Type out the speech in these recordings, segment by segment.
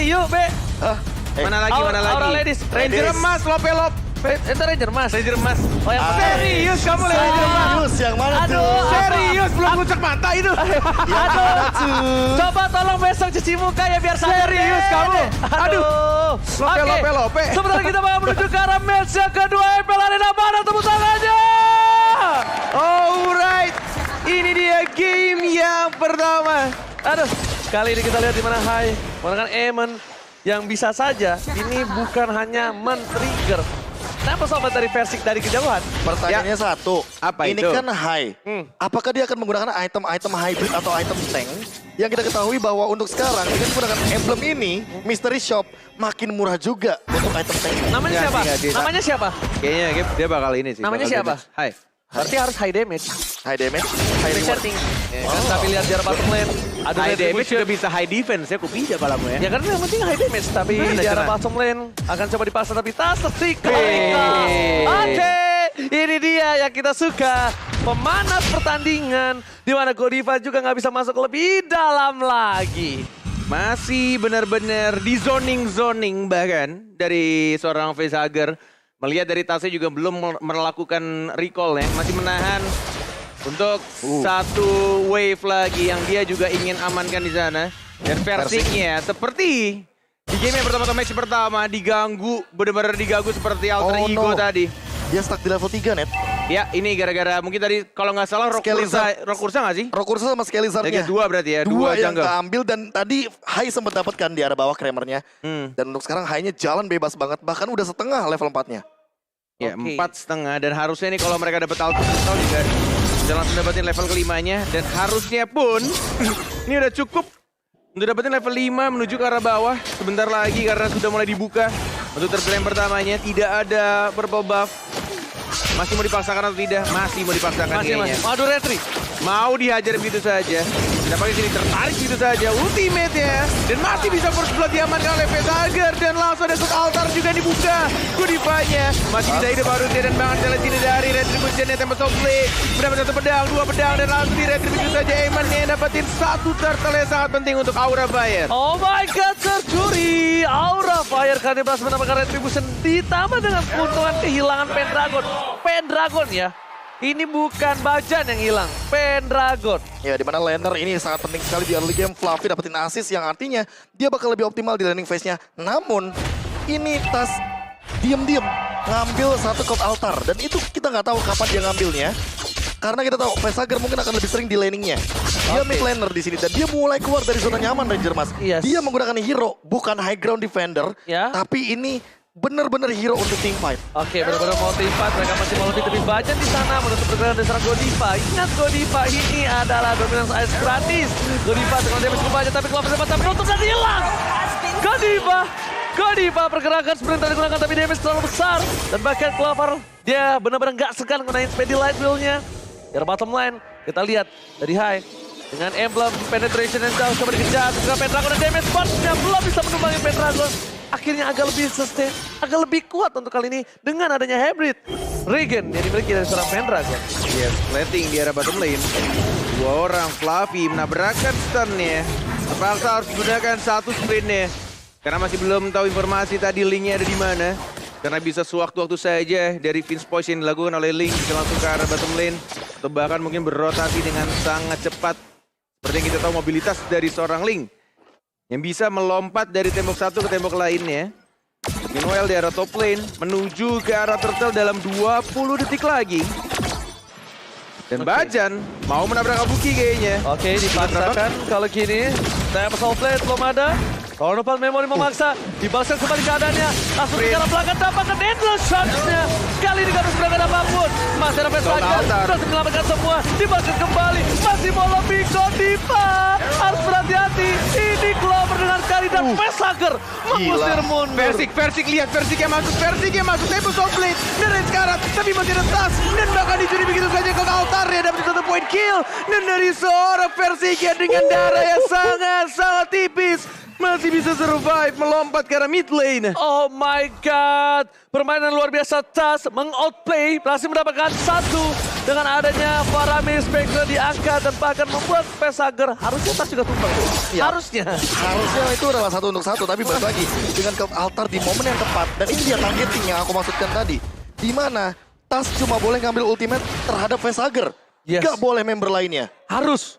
yuk, Be. Mana lagi, mana lagi? Aura Ladies. Ranger emas, Lopelop. Itu Ranger Mas. Ranger emas. Oh yang Serius kamu Ranger emas? Serius, yang mana Aduh, tuh? Serius, belum puncak mata itu. Aduh, coba tolong besok cuci muka ya biar sadar Serius deh. kamu? Aduh. Lope. Sebentar kita bakal menuju ke arah match yang kedua. MPL Arena mana tepuk tangannya? Alright, ini dia game yang pertama. Aduh, kali ini kita lihat di mana Hai menggunakan Eamon yang bisa saja ini bukan hanya men-trigger. Kenapa sobat dari Versik dari kejauhan? Pertanyaannya satu. Apa ini itu? kan high. Apakah dia akan menggunakan item-item hybrid atau item tank? Yang kita ketahui bahwa untuk sekarang dengan menggunakan emblem ini, Mystery Shop makin murah juga untuk item tank. Namanya Enggak, siapa? enggak, dia- Namanya siapa? Kayaknya dia bakal ini sih. Namanya bakal siapa? damage. Hai. Berarti harus high damage. High damage, high High reward. setting. Tapi lihat jarak bottom lane. Aduh, High damage retribution. juga bisa high defense ya, kupija palamu ya. Ya kan yang penting high damage, tapi Mana di arah cenah? bottom lane akan coba dipaksa tapi tas tertik. Hey. Oke, ini dia yang kita suka. Pemanas pertandingan di mana Godiva juga nggak bisa masuk lebih dalam lagi. Masih benar-benar di zoning bahkan dari seorang facehugger. Melihat dari tasnya juga belum melakukan recall ya. Masih menahan untuk satu wave lagi yang dia juga ingin amankan di sana. Dan Versiknya seperti di game yang pertama match pertama diganggu, benar-benar diganggu seperti alter Oh, ego no. tadi. Dia stuck di level 3, Net. Ya ini gara-gara mungkin tadi kalau nggak salah Rokursa nggak sih? Rokursa sama Skelizardnya. Lagi dua berarti ya, Dua dua yang jungle. keambil dan tadi High sempat dapatkan di arah bawah Kramernya. Dan untuk sekarang High-nya jalan bebas banget. Bahkan udah setengah level 4-nya. Ya, Oke. 4,5 dan harusnya nih kalau mereka dapat alter juga bisa langsung dapetin level kelimanya dan harusnya pun ini udah cukup untuk dapetin level 5 menuju ke arah bawah sebentar lagi karena sudah mulai dibuka untuk tergelam pertamanya tidak ada purple buff. Masih mau dipaksakan atau tidak? Masih mau dipaksakan kayaknya. Waduh, retri. Mau dihajar begitu saja. Dapat sini tertarik begitu saja. Ultimate-nya. Dan masih bisa first blood diamankan oleh Facehugger. Dan langsung ada Soul Altar juga dibuka. Godifanya masih bisa hidup harusnya. Dan banget jalan sini dari Retribution-nya. Tempest of Blade. Mendapat satu pedang, dua pedang. Dan langsung di Retribution saja. Eamon-nya dapetin satu turtle yang sangat penting untuk Aura Fire. Oh my god, tercuri. Aura Fire karena berhasil mendapatkan retribution ditambah dengan keuntungan kehilangan Pendragon. Pendragon ya. Ini bukan Bajan yang hilang, Pendragon. Ya, dimana laner ini sangat penting sekali di early game. Fluffy dapetin assist yang artinya dia bakal lebih optimal di landing phase-nya. Namun, ini Tas diem-diem ngambil satu Cult Altar. Dan itu kita nggak tahu kapan dia ngambilnya. Karena kita tahu Facehugger mungkin akan lebih sering di laning-nya. Dia mid laner di sini dan dia mulai keluar dari zona nyaman Ranger Mas. Yes. Dia menggunakan hero, bukan high ground defender. Ya. Tapi ini benar-benar hero untuk team fight. Oke, benar-benar mau timpat. Mereka masih mau lebih Bajan di sana menutup pergerakan dari seorang Godiva. Ingat Godiva ini adalah dominance ice gratis. Godiva dengan damage cukup banyak tapi Clover sempat menutup dan hilang. Godiva pergerakan sprint tadi digunakan tapi damage terlalu besar. Dan bahkan Clover dia benar-benar nggak segan gunain Speedy Light Wheel-nya. Dari bottom line kita lihat dari High dengan emblem penetration yang jauh coba dikejar. Dengan Pendragon dan damage box-nya belum bisa menumbangi Pendragon. Akhirnya agak lebih sustain, agak lebih kuat untuk kali ini dengan adanya hybrid Regen yang dimiliki dari seorang Pendragon. Yes, plating di arah bottom lane. Dua orang Fluffy menabrakkan stun-nya. Terpaksa harus digunakan satu sprint-nya. Karena masih belum tahu informasi tadi Link-nya ada di mana. Karena bisa sewaktu-waktu saja dari Vince Poise yang dilakukan oleh Link bisa langsung ke arah bottom lane. Atau bahkan mungkin berrotasi dengan sangat cepat. Seperti yang kita tahu mobilitas dari seorang Link. Yang bisa melompat dari tembok satu ke tembok lainnya. Meanwhile di arah top lane menuju ke arah turtle dalam 20 detik lagi. Dan Bajan mau menabrak Abuki kayaknya. Oke, dipaksakan kalau gini. Saya pesawat plate belum ada. Kalau Nopal Memory memaksa, dibalaskan kembali keadaannya. Langsung ke arah belakang dapatkan endless shots-nya. Kali ini gak harus berangkat apapun. Masih ada Facehugger, berhasil menyelamatkan semua. Dibalaskan kembali, masih mau lebih Godiva. Harus berhati-hati. Ini Clover dengan kali dan Facehugger mengusir mundur. Versik lihat Versik yang masuk Tempest of Blade dari sekarang tapi masih ada tas dan bakal dicuri begitu saja ke altarnya dapat satu point kill dan dari seorang Versik yang dengan darah yang sangat tipis masih bisa survive melompat ke arah mid lane. Oh my god, permainan luar biasa Tas mengoutplay, berhasil mendapatkan satu Dengan adanya Faramis, Spectre diangkat dan bahkan membuat Pesager harusnya tas juga tumbang. Ya. Harusnya. Harusnya itu adalah 1 untuk 1, tapi balik lagi dengan Cult Altar di momen yang tepat. Dan ini dia targeting yang aku maksudkan tadi. Di mana Tas cuma boleh ngambil ultimate terhadap Pesager. Yes. Gak boleh member lainnya. Harus.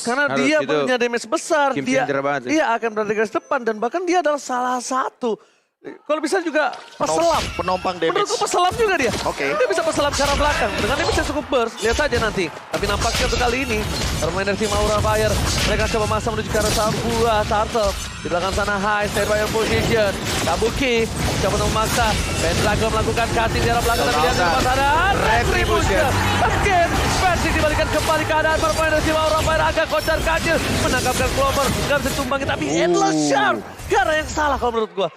Karena Harus, Dia itu punya damage besar. game Dia, changer banget sih. dia akan berada di garis depan dan bahkan dia adalah salah satu. Kalau bisa juga peselam. Penompang damage. Menurutku peselam juga dia. Oke. Dia bisa peselam ke arah belakang. Dengan damage yang cukup burst. Lihat saja nanti. Tapi nampaknya untuk kali ini. Bermain dari tim Aura Fire. Mereka coba masa menuju ke arah sebuah turtle. Di belakang sana high. Stay by your position. Kabuki. Coba memaksa. Pendragon melakukan cutting di arah belakang. Tapi dia di depan sana. Retribution. Again. Persik dibalikan kembali keadaan. Bermain dari tim Aura Fire. Agak kocar kacir. Menangkapkan Clover. Gak bisa ditumbangi. Tapi Endless Shark. Gara yang salah kalau menurut gua.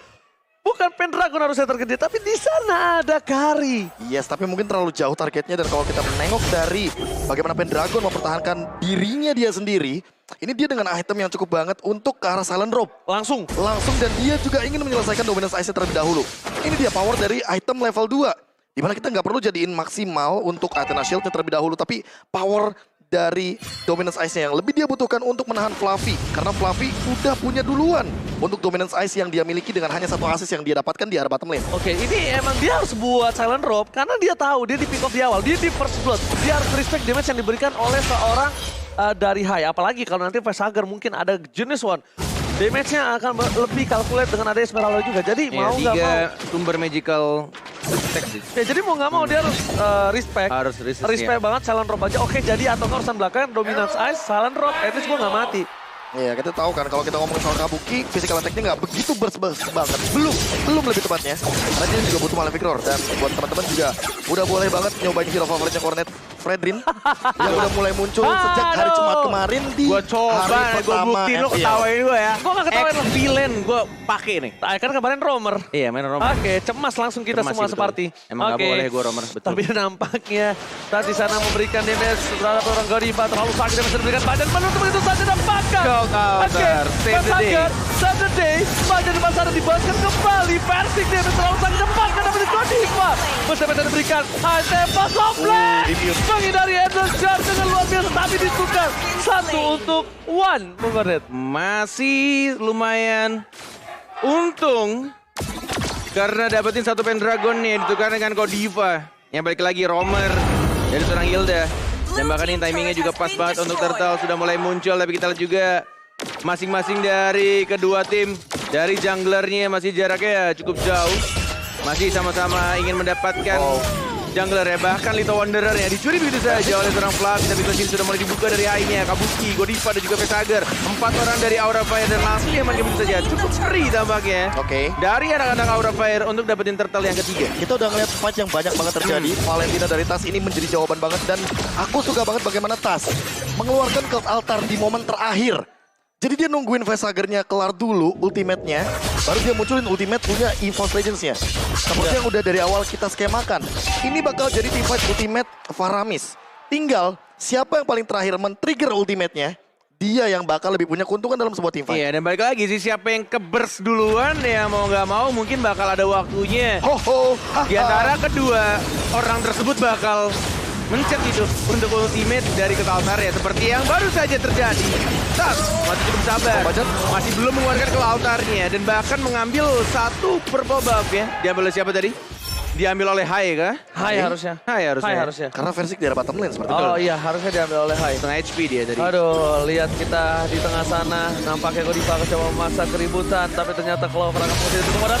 Bukan Pendragon harusnya tergede, tapi di sana ada Kari. Yes, tapi mungkin terlalu jauh targetnya. Dan kalau kita menengok dari bagaimana Pendragon mempertahankan dirinya dia sendiri, ini dia dengan item yang cukup banget untuk ke arah Silent Rope. Langsung. Dan dia juga ingin menyelesaikan dominance ice terlebih dahulu. Ini dia power dari item level 2. Dimana kita nggak perlu jadiin maksimal untuk Athena Shield-nya terlebih dahulu. Tapi power dari dominance ice-nya yang lebih dia butuhkan untuk menahan Fluffy. Karena Fluffy udah punya duluan untuk dominance ice yang dia miliki dengan hanya 1 assist yang dia dapatkan di arah bottom lane. Oke, ini emang dia harus buat Silent Rope karena dia tahu dia di pick off di awal, dia di first blood. Dia harus respect damage yang diberikan oleh seorang dari high. Apalagi kalau nanti Pesager mungkin ada jenis one. Damage-nya akan lebih calculate dengan ada Esmeralda juga. Jadi mau nggak mau. 3 sumber magical attack sih. Ya, jadi mau nggak mau dia harus respect. Harus resist, Respect ya. banget Silent Rope aja. Oke, jadi atau urusan belakang Dominance Ice, Silent Rope, at least gue nggak mati. Iya, kita tahu kan kalau kita ngomongin soal Kabuki, physical attack-nya nggak begitu burst banget. Belum lebih tepatnya. Karena dia juga butuh Malefic Roar. Dan buat teman-teman juga udah boleh banget nyobain hero favoritnya Cornet, Fredrin. yang udah mulai muncul sejak hari Jumat kemarin di Gua coba, hari gue pertama buktiin lo FPL. ketawain gue ya. Gue nggak ketawain lo. Villain gue pakai nih. Kan kemarin Romer. Iya, main Romer. Oke, cemas langsung kita Cemas semua sih, betul. seperti. Emang nggak boleh gue Romer, betul. Tapi nampaknya saat di sana memberikan damage terhadap orang Godiva terlalu sakit damage diberikan Bajan menutup begitu saja dan Pakan. Cult Altar, save the day. Save the day. Bajan depan sana dibalaskan kembali. Persik damage terlalu sakit dan Pakan dapat Godiva. Bisa diberikan. High tembak komplek. Menghindari Endless Charge dengan luar biasa tapi ditukar. 1 untuk 1. Bung Kornet. Masih lumayan untung karena dapetin 1 Pendragon nih ditukar dengan Godiva. Yang balik lagi Romer dari seorang Hilda. Dan bahkan ini timingnya juga pas banget untuk Turtle sudah mulai muncul. Tapi kita lihat juga masing-masing dari kedua tim. Dari junglernya masih jaraknya cukup jauh. Masih sama-sama ingin mendapatkan jungler ya. Bahkan Little Wanderer ya dicuri begitu saja oleh seorang Fluffy. Tapi mesin sudah mulai dibuka dari high-nya. Kabuki, Godiva dan juga Pesager. 4 orang dari Aura Fire dan langsung dia makin begitu saja. Cukup free tampaknya. Oke. Dari anak-anak Aura Fire untuk dapetin turtle yang ketiga. Kita udah ngeliat fight yang banyak banget terjadi. Valentina dari Tas ini menjadi jawaban banget. Dan aku suka banget bagaimana Tas mengeluarkan Cult Altar di momen terakhir. Jadi dia nungguin Pesagernya kelar dulu ultimate-nya. Baru dia munculin ultimate punya EVOS Legends-nya. Seperti yang udah dari awal kita skemakan. Ini bakal jadi team fight ultimate Faramis. Tinggal siapa yang paling terakhir men-trigger ultimate-nya. Dia yang bakal lebih punya keuntungan dalam sebuah team fight. Iya, dan balik lagi sih siapa yang ke-burst duluan ya mau nggak mau mungkin bakal ada waktunya. Ho-ho. Di antara kedua orang tersebut bakal mencet itu untuk ultimate dari Cult Altar ya. Seperti yang baru saja terjadi. Tas masih cukup sabar. Masih belum mengeluarkan Cult Altarnya. Dan bahkan mengambil 1 purple buff ya. Diambil oleh siapa tadi? Diambil oleh Hai kah? Hai harusnya. Hai harusnya. Hai harusnya. Karena Versik di arah bottom lane seperti itu. Oh iya, harusnya diambil oleh Hai. Setengah HP dia tadi. Aduh, lihat kita di tengah sana. Nampaknya Godiva coba memasak keributan. Tapi ternyata Clover akan mengusir itu kepada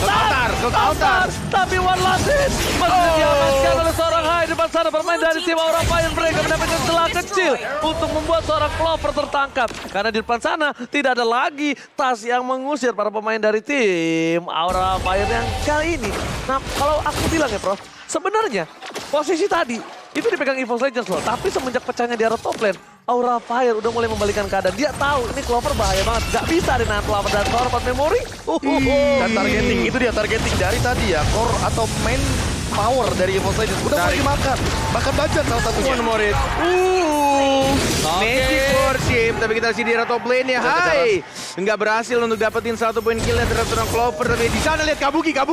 Cult Altar. Tapi one last hit. Masih diamankan oleh seorang Hai. Depan sana bermain dari tim Aura Fire. Mereka mendapatkan celah kecil untuk membuat seorang Clover tertangkap. Karena di depan sana tidak ada lagi Tas yang mengusir para pemain dari tim Aura Fire yang kali ini. Nah, kalau aku bilang ya Prof, sebenarnya posisi tadi itu dipegang EVOS Legends loh. Tapi semenjak pecahnya di arah top lane, Aura Fire udah mulai membalikan keadaan. Dia tahu ini Clover bahaya banget. Gak bisa dinahan Clover dan Clover memory. Dan targeting, itu dia targeting dari tadi ya. Core atau main power dari Evo Legends. Udah mulai dimakan. Makan bajan salah satunya. One more hit. Magic Worship. Tapi kita lihat di era top lane-nya. Hai. Enggak berhasil untuk dapetin 1 poin kill terhadap seorang Clover. Tapi di sana lihat Kabukinya.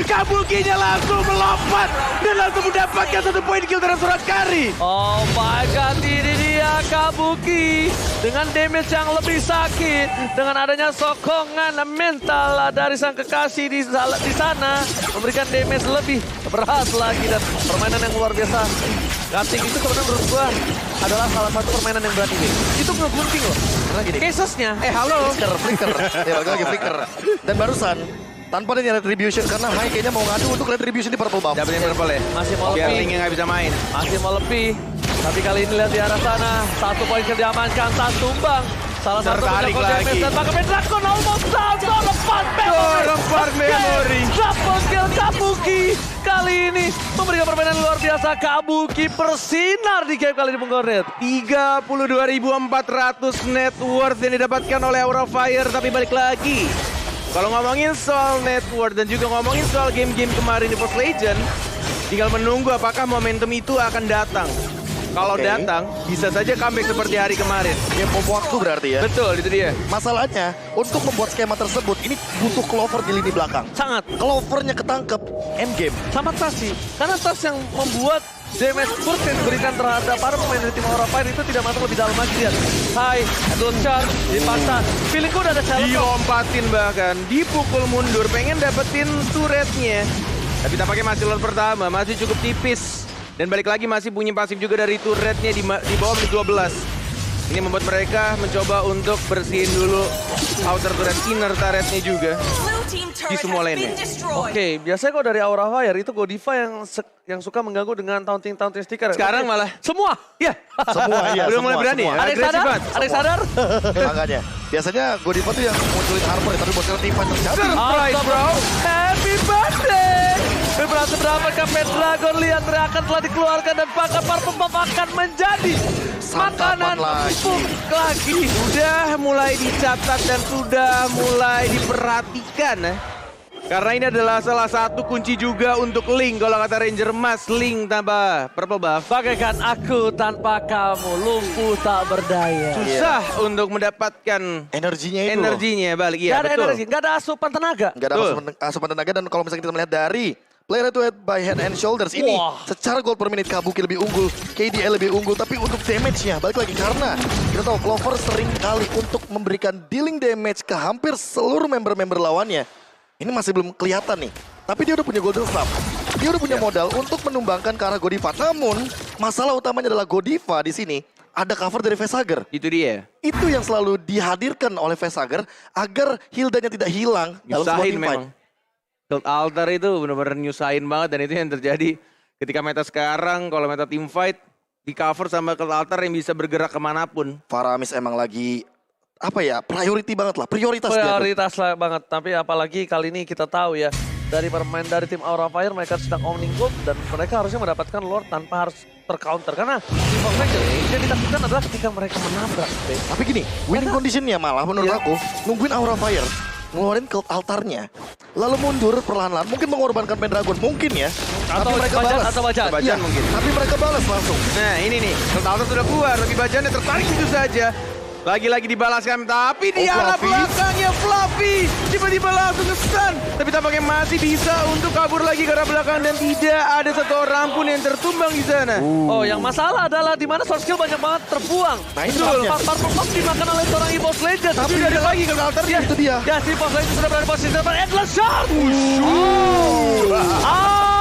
Kabukinya langsung melompat. Dan langsung mendapatkan 1 poin kill terhadap seorang Kari. Oh my god, ini dia Kabuki dengan damage yang lebih sakit, dengan adanya sokongan mental dari sang kekasih di sana memberikan damage lebih berat lagi dan permainan yang luar biasa. Gunting itu sebenarnya menurut gua adalah salah satu permainan yang berat ini. Itu ngegunting loh. Karena gini, casesnya, halo. Flicker. Ya, balik lagi Flicker. Dan barusan tanpa ada retribution karena Hai kayaknya mau ngadu untuk retribution di purple buff. Dapetin purple ya. Masih mau Biar lebih. Lingnya nggak bisa main. Masih mau lebih. Tapi kali ini lihat di arah sana. 1 poin kill diamankan, tak tumbang. Salah satu Tertarik punya lagi. damage dan pakai Dragon almost down. Lepas memory. Lempar memory. Double kill Kabuki. Kali ini memberikan permainan luar biasa. Kabuki bersinar di game kali ini Bung Gornet. 32.400 net worth yang didapatkan oleh Aura Fire. Tapi balik lagi. Kalau ngomongin soal net worth dan juga ngomongin soal game-game kemarin di Post Legend, tinggal menunggu apakah momentum itu akan datang. Kalau datang, bisa saja comeback seperti hari kemarin. Ya bom waktu berarti ya. Betul, itu dia. Masalahnya untuk membuat skema tersebut ini butuh Clover di lini belakang. Sangat. Clovernya ketangkep, endgame. Sama Tas sih. Karena Tas yang membuat damage burst yang diberikan terhadap para pemain dari tim Aura Fire itu tidak masuk lebih dalam lagi. Lihat. Hai, Edward Char dipaksa. Feelingku udah ada challenge. Dilompatin bahkan, dipukul mundur, pengen dapetin turretnya. Tapi tampaknya masih lord pertama, masih cukup tipis. Dan balik lagi masih punya pasif juga dari turretnya di bawah menit 12. Ini membuat mereka mencoba untuk bersihin dulu outer turret, inner turretnya juga di semua lane-nya. Oke, biasanya kalau dari Aura Fire itu Godiva yang suka mengganggu dengan taunting sticker. Sekarang malah semua. ya Semua ya. udah mulai semua, berani semua. ya. Ada yang sadar? Ada yang sadar? Makanya. Biasanya Godiva tuh yang munculin armor ya, tapi buat sekarang tim fight terjadi. Surprise, bro. Happy birthday! Berapa mendapatkan Pendragon, lihat teriakan telah dikeluarkan dan pakai parfum akan menjadi Santapan makanan lagi. empuk lagi. Sudah mulai dicatat dan sudah mulai diperhatikan. Karena ini adalah salah satu kunci juga untuk Link. Kalau kata Ranger Mas, Link tambah purple buff. Bagaikan aku tanpa kamu, lumpuh tak berdaya. Susah untuk mendapatkan Energinya itu loh. energinya balik. Iya, Gak ada betul. energi, gak ada asupan tenaga. Nggak ada asupan tenaga dan kalau misalnya kita melihat dari player to head by head and shoulders ini Wah. secara gold per minute Kabuki lebih unggul, KDL lebih unggul, tapi untuk damage-nya balik lagi karena kita tahu Clover sering kali untuk memberikan dealing damage ke hampir seluruh member-member lawannya. Ini masih belum kelihatan nih. Tapi dia udah punya golden staff. Dia udah punya modal untuk menumbangkan ke arah Godiva. Namun masalah utamanya adalah Godiva di sini ada cover dari Vesager. Itu dia. Itu yang selalu dihadirkan oleh Vesager agar Hildanya tidak hilang dalam sebuah Nyusahin team fight. memang. Field altar itu benar-benar nyusahin banget dan itu yang terjadi ketika meta sekarang. Kalau meta team fight di cover sama Field altar yang bisa bergerak kemanapun. Faramis emang lagi apa ya, priority banget lah, prioritas dia tuh. Prioritas lah banget, tapi apalagi kali ini kita tahu ya, dari permain dari tim Aura Fire mereka sedang owning gold dan mereka harusnya mendapatkan Lord tanpa harus tercounter. Karena di Fox Legends yang ditakutkan adalah ketika mereka menabrak. Tapi gini, winning conditionnya malah menurut Iya. aku nungguin Aura Fire ngeluarin cult altarnya, lalu mundur perlahan-lahan, mungkin mengorbankan Pendragon, mungkin ya. Atau tapi mereka Bajan, balas. atau Bajan. Bajan Iya, mungkin. tapi mereka balas langsung. Nah ini nih, Field altar sudah keluar. Tapi bajannya tertarik itu saja. Lagi-lagi dibalaskan, tapi di arah Fluffy. belakangnya Fluffy tiba-tiba langsung nge-stun. Tapi tampaknya masih bisa untuk kabur lagi ke arah belakang dan tidak ada satu orang pun yang tertumbang di sana. Oh, yang masalah adalah di mana source skill banyak banget terbuang. Nah, ini Betul. masalahnya. Purple Buff dimakan oleh seorang EVOS Legends. Tapi Sudah ada lagi ke altarnya. Itu dia. Ya, si EVOS Legends sudah berada di posisi depan. Endless Shot!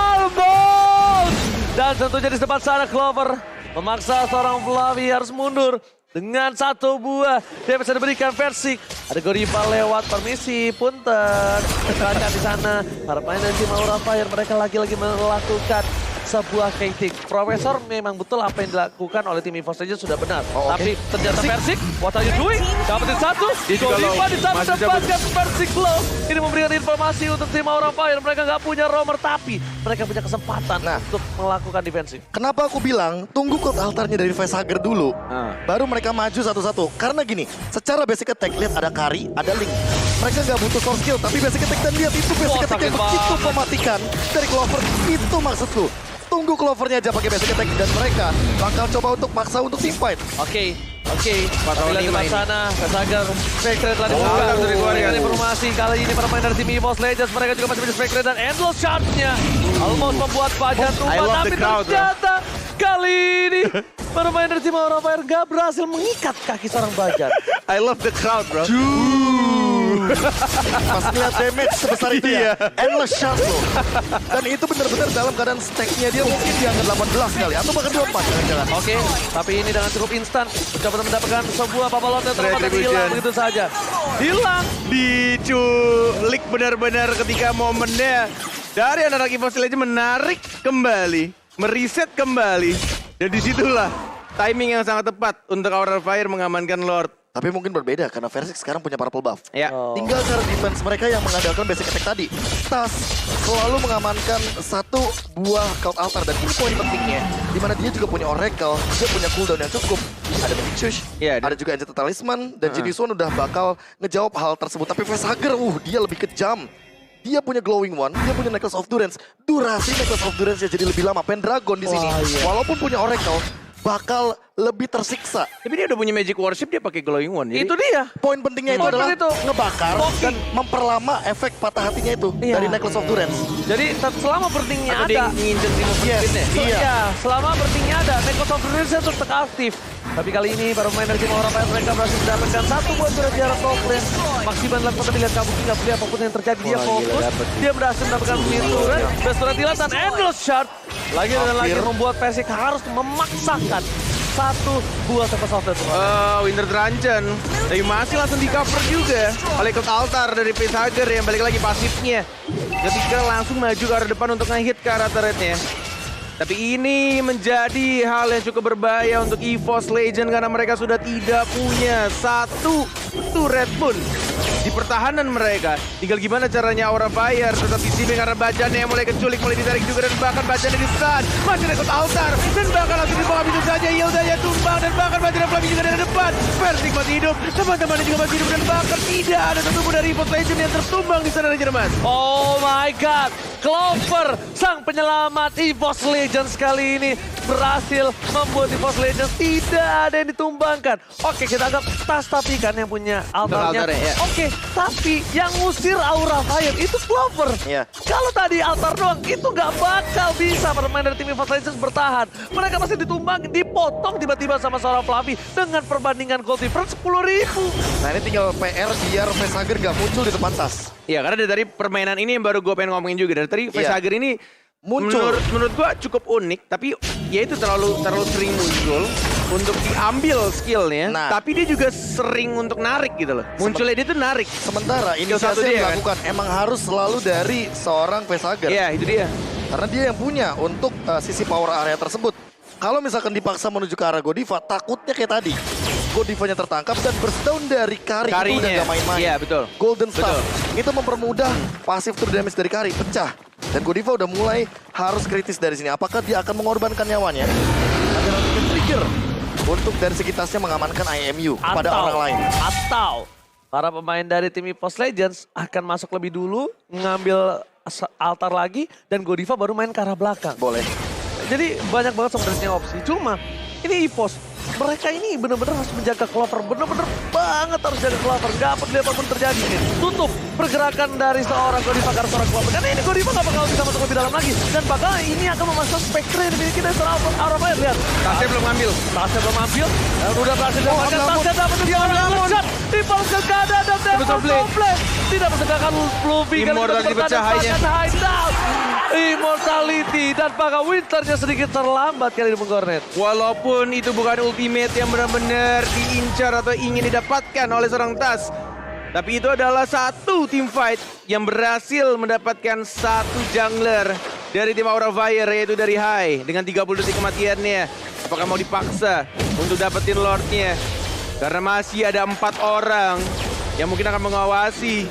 Almost! Dan tentunya di depan sana Clover memaksa seorang Fluffy harus mundur. Dengan satu buah, dia bisa diberikan Versik. Ada Godiva lewat permisi, punten. Kaca di sana, para pemain dari tim Aura Fire mereka lagi-lagi melakukan sebuah kating. Profesor memang betul apa yang dilakukan oleh tim EVOS Legends sudah benar. Oh, oke. Tapi ternyata Versik, what are you doing? Dapetin satu, Godiva di sana Masih dapatkan Versik low. Ini memberikan informasi untuk tim Aura Fire. Mereka nggak punya roamer, tapi mereka punya kesempatan untuk melakukan defensif. Kenapa aku bilang tunggu cult altarnya dari Vesager dulu, baru mereka maju satu-satu. Karena gini, secara basic attack lihat ada Kari, ada Link. Mereka nggak butuh source skill, tapi basic attack dan lihat itu basic Wah, attack yang sakit begitu banget. mematikan dari Clover. Itu maksudku. Tunggu Clovernya aja pakai basic attack dan mereka bakal coba untuk paksa untuk team fight. Oke. lawan Tapi lima di ini. sana, Vesager, Spectre telah dibuka. harus dari keluarga. Informasi kali ini para pemain dari tim EVOS Legends, mereka juga masih punya Spectre dan Endless Charge-nya. Almost membuat Fajar I tumbang, love tapi the crowd, bro. ternyata kali ini para pemain dari tim Aura Fire gak berhasil mengikat kaki seorang Fajar. I love the crowd, bro. Pas ngeliat damage sebesar itu Iya. ya, endless shot loh. Dan itu benar-benar dalam keadaan stack-nya dia mungkin di angka 18 kali atau bahkan 24 jangan-jangan. Oke, tapi ini dengan cukup instan mencoba mendapatkan sebuah papalot yang terlepas dan Retribution. hilang begitu saja. Hilang. Diculik benar-benar ketika momennya dari anak EVOS Legends menarik kembali, meriset kembali. Dan disitulah timing yang sangat tepat untuk Aura Fire mengamankan Lord. Tapi mungkin berbeda karena Versix sekarang punya purple buff. Ya. Oh. Tinggal cara defense mereka yang mengandalkan basic attack tadi. Tas selalu mengamankan satu buah cult altar dan ini poin pentingnya. Dimana dia juga punya oracle, dia punya cooldown yang cukup. Ada Magic Shush, Iya, ada juga Enchanted Talisman, dan Genius One udah bakal ngejawab hal tersebut. Tapi Vesager, dia lebih kejam. Dia punya Glowing One, dia punya Necklace of Durance. Durasi Necklace of Durance jadi lebih lama. Pendragon di sini, Wah, iya. walaupun punya oracle, bakal lebih tersiksa. Tapi dia udah punya Magic Worship, dia pakai Glowing One. Jadi Itu dia. Poin pentingnya itu Poin adalah itu. ngebakar Loki. dan memperlama efek patah hatinya itu Iya. dari Necklace of Durance. Jadi selama bertingnya atau dia ada, nginjek di movement Yes. speed-nya. Iya. Iya, selama bertingnya ada, Necklace of Durance itu tetap aktif. Tapi kali ini para pemain dari tim Aura Fire mereka berhasil mendapatkan satu buah surat di arah top lane. Maksimal dalam konteks lihat kabuki, nggak peduli apapun yang terjadi, dia Wah, gila, fokus. dapet. Dia berhasil mendapatkan turret, bersurat hilang dan Endless Shard. Lagi dan lagi Hampir. membuat Versix harus memaksakan satu buah Tempest of Death. Winter Drungeon. Tapi masih langsung di cover juga oleh Cult Altar dari Vesager yang balik lagi pasifnya. Ketika langsung maju ke arah depan untuk nge-hit ke arah turretnya. Tapi ini menjadi hal yang cukup berbahaya untuk EVOS Legends karena mereka sudah tidak punya satu turret pun di pertahanan mereka. Tinggal gimana caranya Aura Fire tetap di sini karena bajannya yang mulai keculik, mulai ditarik juga dan bahkan bajannya di stun. Masih ada Cult Altar dan bahkan langsung dibawa begitu saja. Yildanya tumbang dan bahkan bajannya Flappy juga dari depan. Versix masih hidup, teman-temannya juga masih hidup dan bahkan tidak ada satupun dari EVOS Legends yang tertumbang di sana Jerman. Oh my god, Clover, sang penyelamat EVOS Legends kali ini berhasil membuat EVOS Legends tidak ada yang ditumbangkan. Oke, kita anggap Tas tapi kan yang punya altarnya. altarnya, ya. Oke, tapi yang ngusir Aura Fire itu Clover. Iya. Kalau tadi altar doang, itu nggak bakal bisa pemain dari tim EVOS Legends bertahan. Mereka pasti ditumbangin, dipotong tiba-tiba sama seorang Flappy dengan perbandingan gold difference 10.000. Nah ini tinggal PR biar Vesager gak muncul di depan Tas. Ya karena dari permainan ini yang baru gue pengen ngomongin juga. Dari tadi Vesager ini Muncul. menurut gue cukup unik. Tapi ya itu terlalu sering muncul untuk diambil skillnya. Nah. Tapi dia juga sering untuk narik gitu loh. Munculnya dia tuh narik. Sementara Skill satu inisiasi dia, yang kan? dilakukan emang harus selalu dari seorang Vesager. Iya itu dia. Karena dia yang punya untuk sisi power area tersebut. Kalau misalkan dipaksa menuju ke arah Godiva, takutnya kayak tadi. Godivanya tertangkap dan burst down dari Kari. Itu udah Karinya. gak main-main. Iya betul. Golden Staff. Betul. Itu mempermudah pasif true damage dari Kari, pecah. Dan Godiva udah mulai harus kritis dari sini. Apakah dia akan mengorbankan nyawanya agar nanti trigger untuk dari segi tasnya mengamankan IMU kepada orang lain. Atau para pemain dari tim EVOS Legends akan masuk lebih dulu, ngambil altar lagi, dan Godiva baru main ke arah belakang. Boleh. Jadi banyak banget sebenarnya opsi. Cuma ini EVOS, mereka ini benar-benar harus menjaga Clover. Benar-benar banget harus jaga Clover. Gak peduli apapun terjadi nih. Tutup pergerakan dari seorang Godiva ke arah seorang Clover. Karena ini Godiva gak bakal bisa masuk lebih dalam lagi. Dan bakal ini akan memasang Spectre yang dimiliki dari seorang Aura Fire. Lihat. Tasnya belum ngambil. Tasnya belum ambil. Dan udah berhasil dapatkan. Lamun. Tasnya dapat Dia Lamun. Dibalaskan keadaan dan Tempest Blade. tidak menegakkan Fluffy. Immortality pecahainya. Immortality dan bahkan Winternya sedikit terlambat kali ini Gornet. Walaupun itu bukan ultimate yang benar-benar diincar atau ingin didapatkan oleh seorang Tas. Tapi itu adalah satu team fight yang berhasil mendapatkan satu jungler dari tim Aura Fire, yaitu dari Hai. Dengan 30 detik kematiannya. Apakah mau dipaksa untuk dapetin Lordnya? Karena masih ada 4 orang yang mungkin akan mengawasi.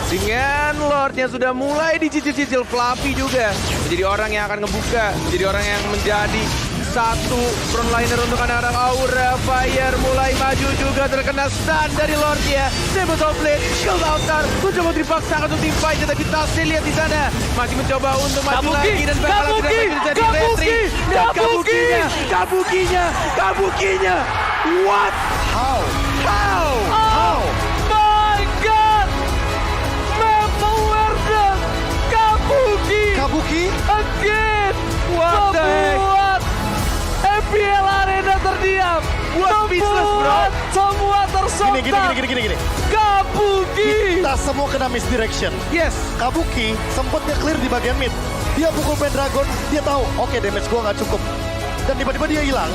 Dengan Lordnya sudah mulai dicicil-cicil, Fluffy juga menjadi orang yang akan ngebuka, menjadi orang yang menjadi satu frontliner untuk anak-anak Aura. Fire mulai maju juga, terkena stun dari Lordnya. Demons of Blade, Shield Altar mencoba dipaksakan untuk tim fight, tetapi Tasnya lihat di sana masih mencoba untuk maju Kabuki, lagi dan bakalan Kabuki, tidak menjadi Kabuki, retri. Dan Kabukinya, what? How? Oh my god! Maple Warden! Kabuki! Kabuki? Again! What the heck? Membuat MPL Arena terdiam! What business, bro? Semua tersontak! Gini. Kabuki! Kita semua kena misdirection. Yes. Kabuki sempat nge-clear di bagian mid. Dia pukul Pendragon, dia tahu, oke damage gua nggak cukup. Dan tiba-tiba dia hilang.